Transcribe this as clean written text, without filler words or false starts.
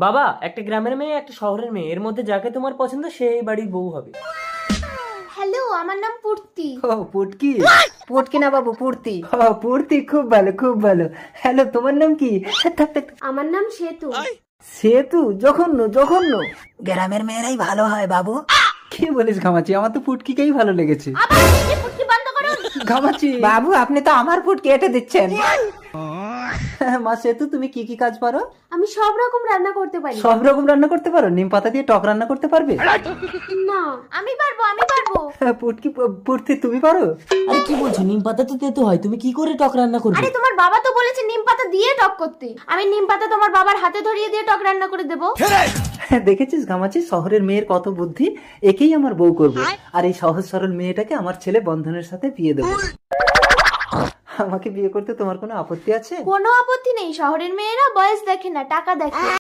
বাবা, একটা গ্রামের মেয়ে একটা শহরের মেয়ে, এর মধ্যে যাকে তোমার পছন্দ সেই বাড়ির বউ হবে। হ্যালো, আমার নাম পূর্তি। ও পুটকি। পুটকি না বাবু, পূর্তি। ও পুটকি, খুব ভালো খুব ভালো। হ্যালো, তোমার নাম কি? আমার নাম সেতু। সেতু? জঘন্য জঘন্য। গ্রামের মেয়েরাই ভালো হয় বাবু। কি বলিস ঘামাচি, আমার তো পুটকিকেই ভালো লেগেছে। পুটকি বন্ধ করুন। ঘামাচি। বাবু আপনি তো আমার পুটকি এঁটে দিচ্ছেন। মা সেতু, তুমি কি কি কাজ পারো? আমি সব রকম রান্না করতে পারি। সব রকম রান্না করতে পারো? নিম পাতা দিয়ে টক রান্না করতে পারবে? না, আমি পারবো। পুটকি, পুটকি তুমি পারো? আরে কি বলছো, নিম পাতা তো তেতো হয়, তুমি কি করে টক রান্না করবে? আরে তোমার বাবা তো বলেছে নিম পাতা দিয়ে টক করতে। আমি নিম পাতা তোমার বাবার হাতে ধরিয়ে দিয়ে টক রান্না করে দেবো। দেখেছিস ঘামাচি, শহরের মেয়ের কত বুদ্ধি। একেই আমার বউ করবো, আর এই সহজ সরল মেয়েটাকে আমার ছেলে বন্ধনের সাথে বিয়ে দেবো। আমাকে বিয়ে করতে তোমার কোনো আপত্তি আছে? কোনো আপত্তি নেই। শহরের মেয়েরা বয়স দেখে না, টাকা দেখে।